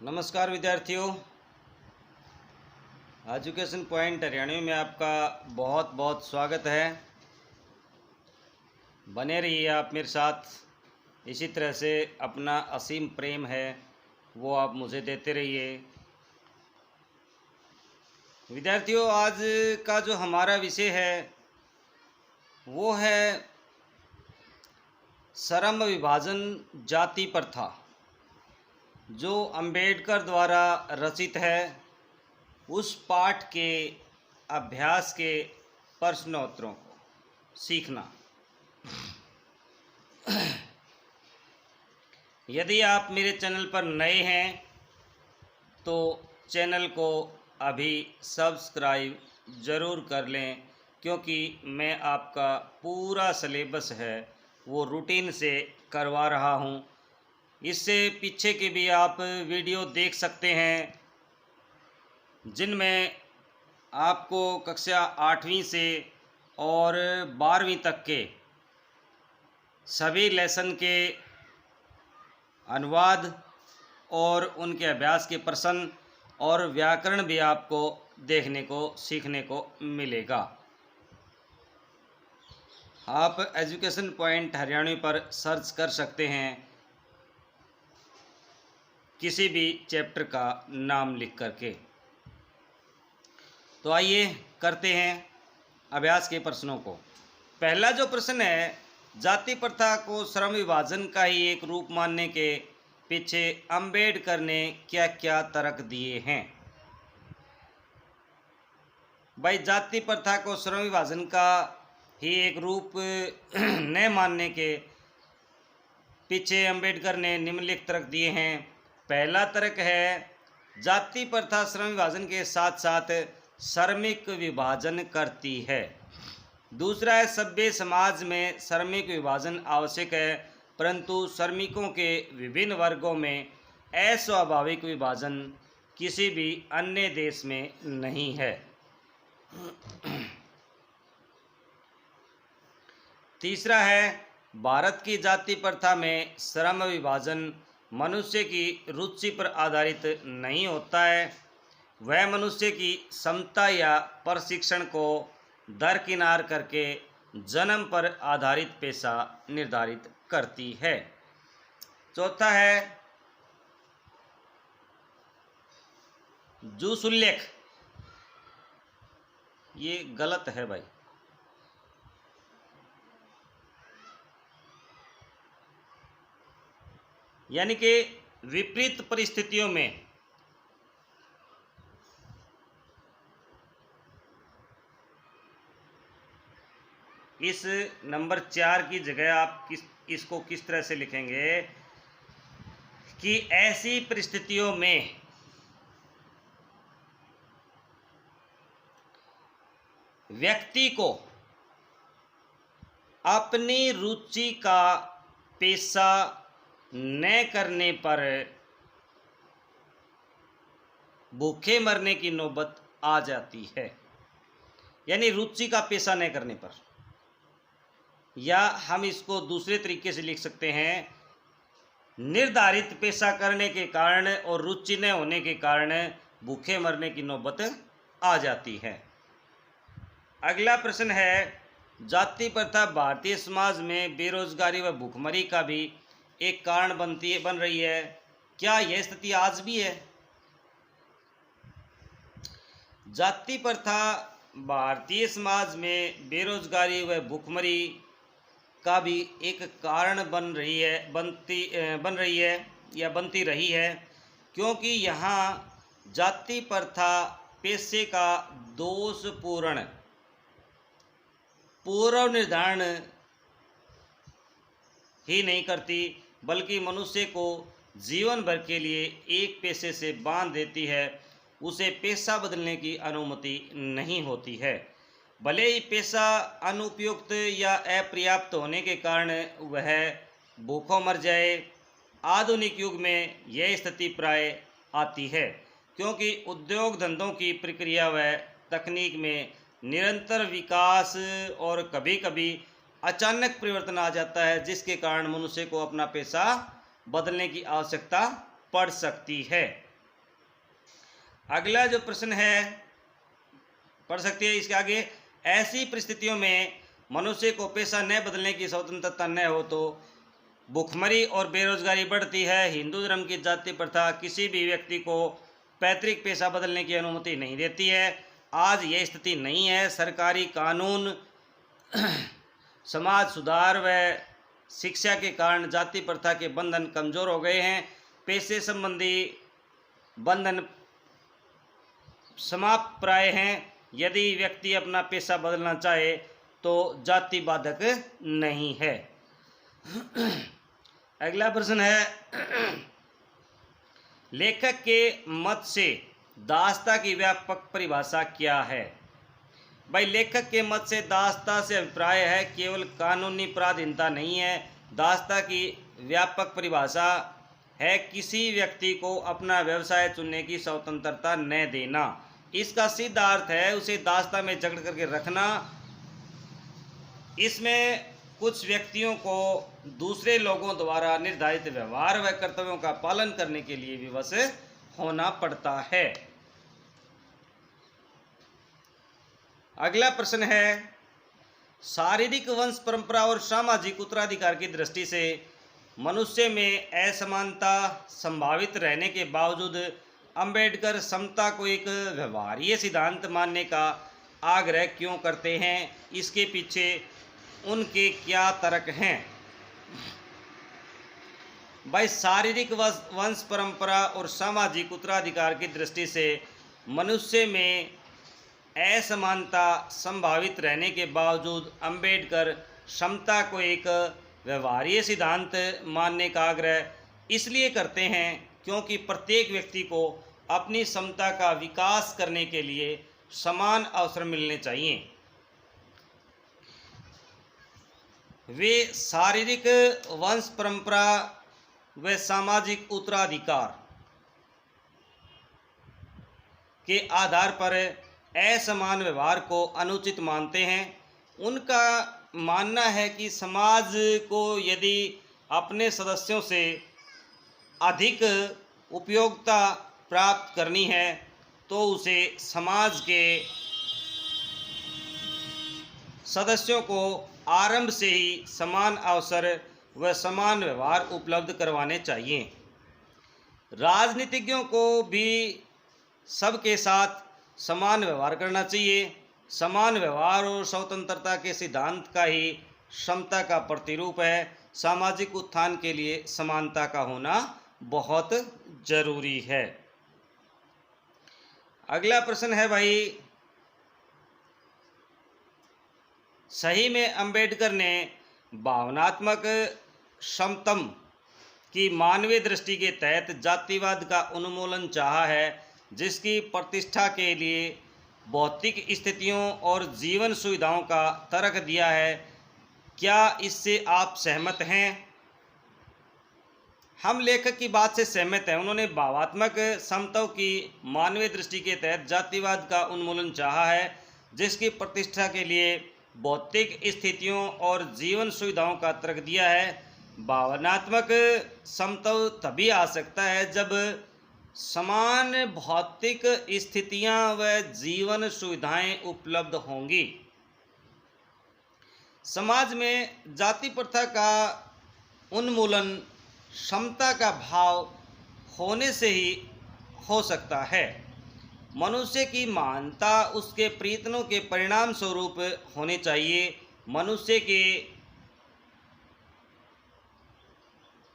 नमस्कार विद्यार्थियों, education point Haryanvi में आपका बहुत बहुत स्वागत है। बने रहिए आप मेरे साथ। इसी तरह से अपना असीम प्रेम है वो आप मुझे देते रहिए। विद्यार्थियों, आज का जो हमारा विषय है वो है श्रम विभाजन जाति प्रथा, जो अंबेडकर द्वारा रचित है। उस पाठ के अभ्यास के प्रश्नोत्तरों को सीखना। यदि आप मेरे चैनल पर नए हैं तो चैनल को अभी सब्सक्राइब ज़रूर कर लें, क्योंकि मैं आपका पूरा सिलेबस है वो रूटीन से करवा रहा हूँ। इससे पीछे के भी आप वीडियो देख सकते हैं, जिनमें आपको कक्षा 8वीं से और 12वीं तक के सभी लेसन के अनुवाद और उनके अभ्यास के प्रश्न और व्याकरण भी आपको देखने को सीखने को मिलेगा। आप एजुकेशन पॉइंट हरियाणवी पर सर्च कर सकते हैं, किसी भी चैप्टर का नाम लिख करके। तो आइए करते हैं अभ्यास के प्रश्नों को। पहला जो प्रश्न है, जाति प्रथा को श्रम विभाजन का ही एक रूप मानने के पीछे अंबेडकर ने क्या क्या तर्क दिए हैं। भाई, जाति प्रथा को श्रम विभाजन का ही एक रूप न मानने के पीछे अंबेडकर ने निम्नलिखित तर्क दिए हैं। पहला तर्क है, जाति प्रथा श्रम विभाजन के साथ साथ श्रमिक विभाजन करती है। दूसरा है, सभ्य समाज में श्रमिक विभाजन आवश्यक है, परंतु श्रमिकों के विभिन्न वर्गों में अस्वाभाविक विभाजन किसी भी अन्य देश में नहीं है। तीसरा है, भारत की जाति प्रथा में श्रम विभाजन मनुष्य की रुचि पर आधारित नहीं होता है, वह मनुष्य की क्षमता या प्रशिक्षण को दरकिनार करके जन्म पर आधारित पेशा निर्धारित करती है। चौथा है, जुशुल्यक, ये गलत है भाई। यानी कि विपरीत परिस्थितियों में इस नंबर 4 की जगह आप इसको किस तरह से लिखेंगे कि ऐसी परिस्थितियों में व्यक्ति को अपनी रुचि का पेशा न करने पर भूखे मरने की नौबत आ जाती है। यानी रुचि का पेशा न करने पर, या हम इसको दूसरे तरीके से लिख सकते हैं, निर्धारित पेशा करने के कारण और रुचि न होने के कारण भूखे मरने की नौबत आ जाती है। अगला प्रश्न है, जाति प्रथा भारतीय समाज में बेरोजगारी व भूखमरी का भी एक कारण बन रही है। क्या यह स्थिति आज भी है? जाति प्रथा भारतीय समाज में बेरोजगारी व भूखमरी का भी एक कारण बनती रही है, क्योंकि यहाँ जाति प्रथा पेशे का दोषपूर्ण पूर्व निर्धारण ही नहीं करती, बल्कि मनुष्य को जीवन भर के लिए एक पेशे से बांध देती है। उसे पेशा बदलने की अनुमति नहीं होती है। भले ही पेशा अनुपयुक्त या अपर्याप्त होने के कारण वह भूखों मर जाए। आधुनिक युग में यह स्थिति प्राय आती है, क्योंकि उद्योग धंधों की प्रक्रिया व तकनीक में निरंतर विकास और कभी कभी अचानक परिवर्तन आ जाता है, जिसके कारण मनुष्य को अपना पेशा बदलने की आवश्यकता पड़ सकती है। अगला जो प्रश्न है पढ़ सकते हैं इसके आगे। ऐसी परिस्थितियों में मनुष्य को पेशा न बदलने की स्वतंत्रता न हो तो भूखमरी और बेरोजगारी बढ़ती है। हिंदू धर्म की जाति प्रथा किसी भी व्यक्ति को पैतृक पेशा बदलने की अनुमति नहीं देती है। आज यह स्थिति नहीं है। सरकारी कानून, समाज सुधार व शिक्षा के कारण जाति प्रथा के बंधन कमज़ोर हो गए हैं। पेशे संबंधी बंधन समाप्त प्राय हैं। यदि व्यक्ति अपना पेशा बदलना चाहे तो जाति बाधक नहीं है। अगला प्रश्न है लेखक के मत से दासता की व्यापक परिभाषा क्या है। भाई लेखक के मत से दासता से अभिप्राय है केवल कानूनी पराधीनता नहीं है। दासता की व्यापक परिभाषा है किसी व्यक्ति को अपना व्यवसाय चुनने की स्वतंत्रता न देना। इसका सीधा अर्थ है उसे दासता में जकड़ करके रखना। इसमें कुछ व्यक्तियों को दूसरे लोगों द्वारा निर्धारित व्यवहार व कर्तव्यों का पालन करने के लिए विवश होना पड़ता है। अगला प्रश्न है शारीरिक वंश परंपरा और सामाजिक उत्तराधिकार की दृष्टि से मनुष्य में असमानता संभावित रहने के बावजूद अंबेडकर समता को एक व्यवहार्य सिद्धांत मानने का आग्रह क्यों करते हैं। इसके पीछे उनके क्या तर्क हैं। भाई शारीरिक वंश परंपरा और सामाजिक उत्तराधिकार की दृष्टि से मनुष्य में असमानता संभावित रहने के बावजूद अंबेडकर समता को एक व्यवहार्य सिद्धांत मानने का आग्रह इसलिए करते हैं क्योंकि प्रत्येक व्यक्ति को अपनी समता का विकास करने के लिए समान अवसर मिलने चाहिए। वे शारीरिक वंश परंपरा व सामाजिक उत्तराधिकार के आधार पर असमान व्यवहार को अनुचित मानते हैं। उनका मानना है कि समाज को यदि अपने सदस्यों से अधिक उपयोगिता प्राप्त करनी है तो उसे समाज के सदस्यों को आरंभ से ही समान अवसर व समान व्यवहार उपलब्ध करवाने चाहिए। राजनीतिज्ञों को भी सबके साथ समान व्यवहार करना चाहिए। समान व्यवहार और स्वतंत्रता के सिद्धांत का ही समता का प्रतिरूप है। सामाजिक उत्थान के लिए समानता का होना बहुत जरूरी है। अगला प्रश्न है भाई सही में अंबेडकर ने भावनात्मक समतम की मानवीय दृष्टि के तहत जातिवाद का उन्मूलन चाहा है जिसकी प्रतिष्ठा के लिए भौतिक स्थितियों और जीवन सुविधाओं का तर्क दिया है। क्या इससे आप सहमत हैं। हम लेखक की बात से सहमत हैं। उन्होंने भावात्मक समता की मानवीय दृष्टि के तहत जातिवाद का उन्मूलन चाहा है जिसकी प्रतिष्ठा के लिए भौतिक स्थितियों और जीवन सुविधाओं का तर्क दिया है। भावनात्मक समता तभी आ सकता है जब समान भौतिक स्थितियां व जीवन सुविधाएं उपलब्ध होंगी। समाज में जाति प्रथा का उन्मूलन समता का भाव होने से ही हो सकता है। मनुष्य की महानता उसके प्रयत्नों के परिणाम स्वरूप होने चाहिए। मनुष्य के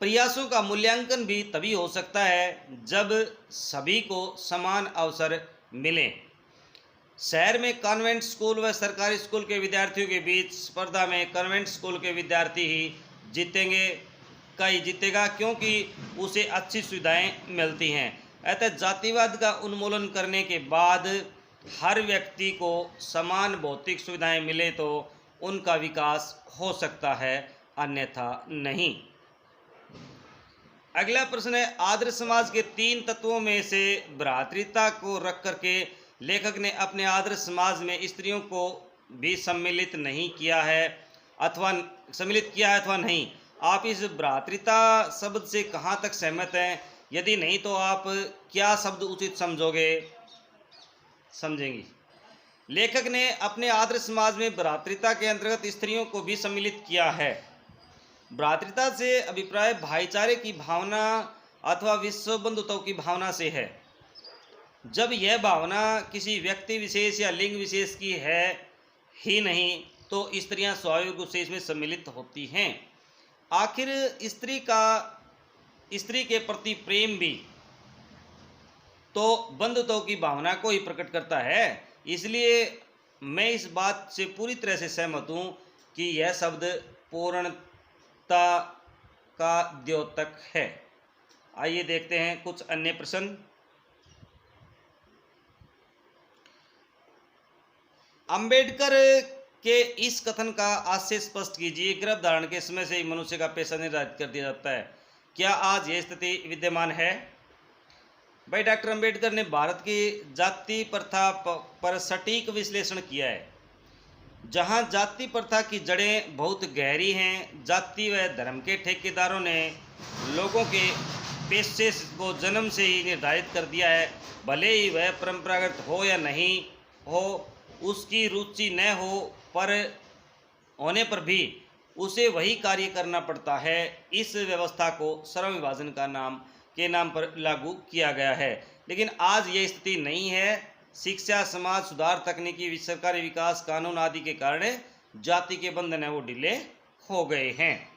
प्रयासों का मूल्यांकन भी तभी हो सकता है जब सभी को समान अवसर मिलें। शहर में कॉन्वेंट स्कूल व सरकारी स्कूल के विद्यार्थियों के बीच स्पर्धा में कॉन्वेंट स्कूल के विद्यार्थी ही जीतेगा क्योंकि उसे अच्छी सुविधाएं मिलती हैं। अतः जातिवाद का उन्मूलन करने के बाद हर व्यक्ति को समान भौतिक सुविधाएं मिले तो उनका विकास हो सकता है, अन्यथा नहीं। अगला प्रश्न है आदर्श समाज के 3 तत्वों में से भ्रातृता को रख करके लेखक ने अपने आदर्श समाज में स्त्रियों को भी सम्मिलित किया है अथवा नहीं। आप इस भ्रातृता शब्द से कहाँ तक सहमत हैं। यदि नहीं तो आप क्या शब्द उचित समझोगे। समझेंगी। लेखक ने अपने आदर्श समाज में भ्रातृता के अंतर्गत स्त्रियों को भी सम्मिलित किया है। भ्रातृता से अभिप्राय भाईचारे की भावना अथवा विश्व बंधुत्व की भावना से है। जब यह भावना किसी व्यक्ति विशेष या लिंग विशेष की है ही नहीं, तो स्त्रियां स्वाभाविक रूप से इसमें सम्मिलित होती हैं। आखिर स्त्री के प्रति प्रेम भी तो बंधुत्व की भावना को ही प्रकट करता है। इसलिए मैं इस बात से पूरी तरह से सहमत हूँ कि यह शब्द पूर्णता का द्योतक है। आइए देखते हैं कुछ अन्य प्रश्न। अंबेडकर के इस कथन का आशय स्पष्ट कीजिए। गर्भधारण के समय से ही मनुष्य का पेशा निर्धारित कर दिया जाता है। क्या आज यह स्थिति विद्यमान है? भाई डॉक्टर अंबेडकर ने भारत की जाति प्रथा पर सटीक विश्लेषण किया है। जहां जाति प्रथा की जड़ें बहुत गहरी हैं, जाति व धर्म के ठेकेदारों ने लोगों के पेशे को जन्म से ही निर्धारित कर दिया है। भले ही वह परंपरागत हो या नहीं हो, उसकी रुचि न हो पर होने पर भी उसे वही कार्य करना पड़ता है। इस व्यवस्था को श्रम विभाजन के नाम पर लागू किया गया है। लेकिन आज ये स्थिति नहीं है। शिक्षा, समाज सुधार, तकनीकी, सरकारी विकास, कानून आदि के कारण जाति के बंधन है वो ढीले हो गए हैं।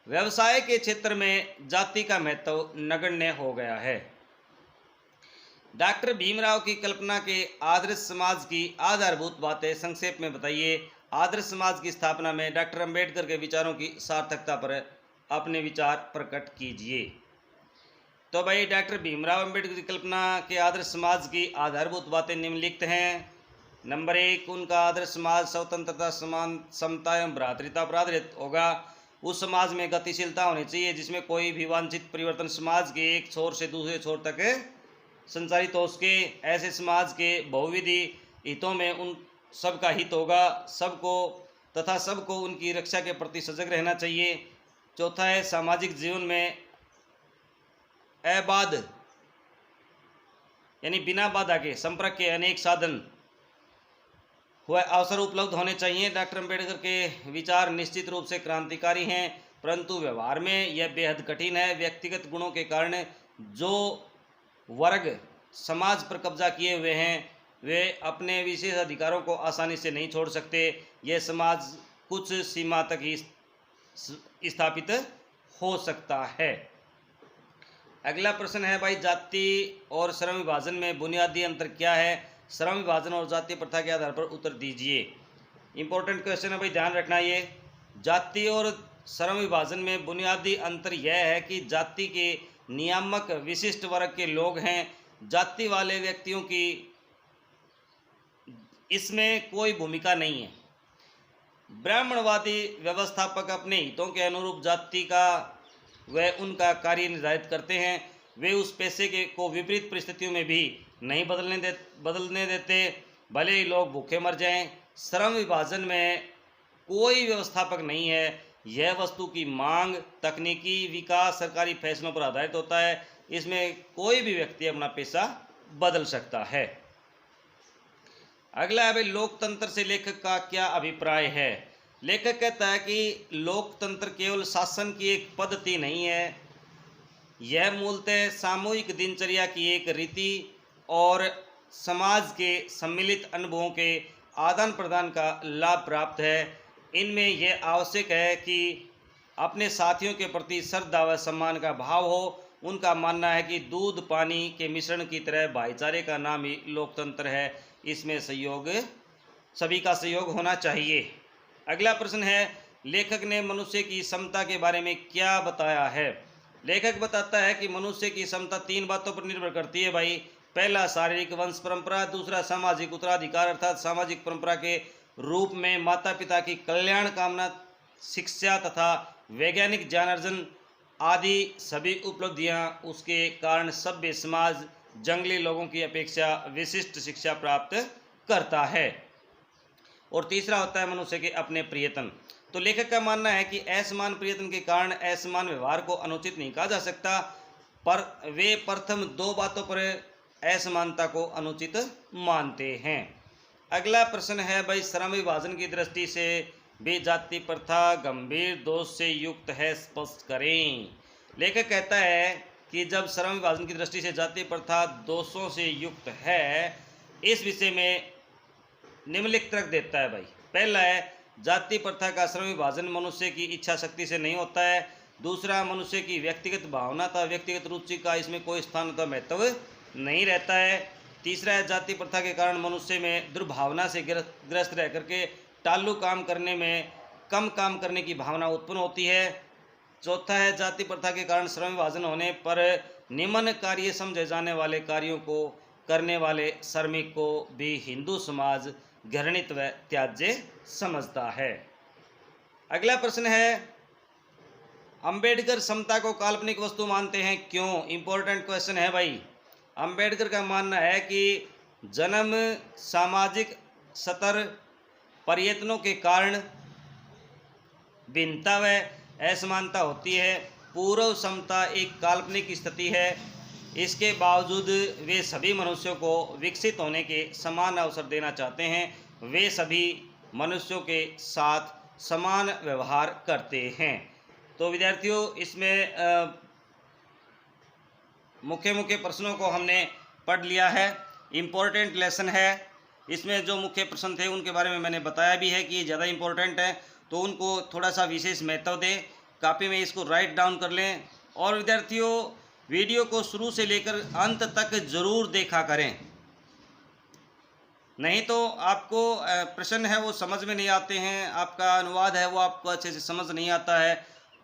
व्यवसाय के क्षेत्र में जाति का महत्व नगण्य हो गया है। डॉक्टर भीमराव की कल्पना के आदर्श समाज की आधारभूत बातें संक्षेप में बताइए। आदर्श समाज की स्थापना में डॉक्टर अंबेडकर के विचारों की सार्थकता पर अपने विचार प्रकट कीजिए। तो भाई डॉक्टर भीमराव अंबेडकर की कल्पना के आदर्श समाज की आधारभूत बातें निम्नलिखित हैं। नंबर 1, उनका आदर्श समाज स्वतंत्रता, समान, समता एवं भ्रातृता पर आधारित होगा। उस समाज में गतिशीलता होनी चाहिए जिसमें कोई भी वांछित परिवर्तन समाज के एक छोर से दूसरे छोर तक संचारित हो सके। ऐसे समाज के बहुविधि हितों में उन सबका हित होगा। सबको उनकी रक्षा के प्रति सजग रहना चाहिए। चौथा है, सामाजिक जीवन में अबाध यानी बिना बाधा के संपर्क के अनेक साधन व अवसर उपलब्ध होने चाहिए। डॉक्टर अंबेडकर के विचार निश्चित रूप से क्रांतिकारी हैं, परंतु व्यवहार में यह बेहद कठिन है। व्यक्तिगत गुणों के कारण जो वर्ग समाज पर कब्जा किए हुए हैं वे अपने विशेष अधिकारों को आसानी से नहीं छोड़ सकते। यह समाज कुछ सीमा तक ही स्थापित हो सकता है। अगला प्रश्न है भाई, जाति और श्रम विभाजन में बुनियादी अंतर क्या है? श्रम विभाजन और जाति प्रथा के आधार पर उत्तर दीजिए। इंपॉर्टेंट क्वेश्चन है भाई, ध्यान रखना। ये जाति और श्रम विभाजन में बुनियादी अंतर यह है कि जाति के नियामक विशिष्ट वर्ग के लोग हैं। जाति वाले व्यक्तियों की इसमें कोई भूमिका नहीं है। ब्राह्मणवादी व्यवस्थापक अपने हितों के अनुरूप जाति का व उनका कार्य निर्धारित करते हैं। वे उस पेशे को विपरीत परिस्थितियों में भी नहीं बदलने देते, भले ही लोग भूखे मर जाएं। श्रम विभाजन में कोई व्यवस्थापक नहीं है। यह वस्तु की मांग, तकनीकी विकास, सरकारी फैसलों पर आधारित होता है। इसमें कोई भी व्यक्ति अपना पेशा बदल सकता है। अगला है भाई, लोकतंत्र से लेखक का क्या अभिप्राय है? लेखक कहता है कि लोकतंत्र केवल शासन की एक पद्धति नहीं है, यह मूलतः सामूहिक दिनचर्या की एक रीति और समाज के सम्मिलित अनुभवों के आदान प्रदान का लाभ प्राप्त है। इनमें यह आवश्यक है कि अपने साथियों के प्रति श्रद्धा व सम्मान का भाव हो। उनका मानना है कि दूध पानी के मिश्रण की तरह भाईचारे का नाम ही लोकतंत्र है। इसमें सभी का सहयोग होना चाहिए। अगला प्रश्न है, लेखक ने मनुष्य की समता के बारे में क्या बताया है? लेखक बताता है कि मनुष्य की समता 3 बातों पर निर्भर करती है भाई। पहला, शारीरिक वंश परंपरा। दूसरा, सामाजिक उत्तराधिकार अर्थात सामाजिक परंपरा के रूप में माता पिता की कल्याण कामना, शिक्षा तथा वैज्ञानिक ज्ञान अर्जन आदि सभी उपलब्धियां उसके कारण सभ्य समाज जंगली लोगों की अपेक्षा विशिष्ट शिक्षा प्राप्त करता है। और तीसरा होता है मनुष्य के अपने प्रियतन। तो लेखक का मानना है कि असमान प्रियतन के कारण असमान व्यवहार को अनुचित नहीं कहा जा सकता, पर वे प्रथम 2 बातों पर असमानता को अनुचित मानते हैं। अगला प्रश्न है भाई, श्रम विभाजन की दृष्टि से भी जाति प्रथा गंभीर दोष से युक्त है, स्पष्ट करें। लेखक कहता है कि जब श्रम विभाजन की दृष्टि से जाति प्रथा दोषों से युक्त है, इस विषय में निम्नलिखित तर्क देता है भाई। पहला है, जाति प्रथा का श्रम विभाजन मनुष्य की इच्छा शक्ति से नहीं होता है। दूसरा, मनुष्य की व्यक्तिगत भावना तथा व्यक्तिगत रुचि का इसमें कोई स्थान अथवा महत्व नहीं रहता है। तीसरा है, जाति प्रथा के कारण मनुष्य में दुर्भावना से ग्रस्त रह करके टालू काम करने में कम काम करने की भावना उत्पन्न होती है। चौथा है, जाति प्रथा के कारण श्रम विभाजन होने पर निम्न कार्य समझे जाने वाले कार्यों को करने वाले श्रमिक को भी हिंदू समाज घृणित व त्याज्य समझता है। अगला प्रश्न है, अंबेडकर समता को काल्पनिक वस्तु मानते हैं, क्यों? इंपॉर्टेंट क्वेश्चन है भाई। अंबेडकर का मानना है कि जन्म सामाजिक स्तर प्रयत्नों के कारण भिन्नता व असमानता होती है। पूर्व समता एक काल्पनिक स्थिति है। इसके बावजूद वे सभी मनुष्यों को विकसित होने के समान अवसर देना चाहते हैं। वे सभी मनुष्यों के साथ समान व्यवहार करते हैं। तो विद्यार्थियों, इसमें मुख्य प्रश्नों को हमने पढ़ लिया है। इम्पोर्टेंट लेसन है। इसमें जो मुख्य प्रश्न थे उनके बारे में मैंने बताया भी है कि ज़्यादा इम्पोर्टेंट है, तो उनको थोड़ा सा विशेष महत्व दें। कॉपी में इसको राइट डाउन कर लें। और विद्यार्थियों, वीडियो को शुरू से लेकर अंत तक ज़रूर देखा करें, नहीं तो आपको प्रश्न है वो समझ में नहीं आते हैं, आपका अनुवाद है वो आपको अच्छे से समझ नहीं आता है।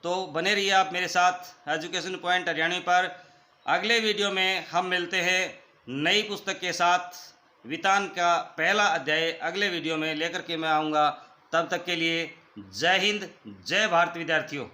तो बने रहिए आप मेरे साथ एजुकेशन पॉइंट हरियाणवी पर। अगले वीडियो में हम मिलते हैं नई पुस्तक के साथ। वितान का पहला अध्याय अगले वीडियो में लेकर के मैं आऊँगा। तब तक के लिए जय हिंद, जय भारत विद्यार्थियों।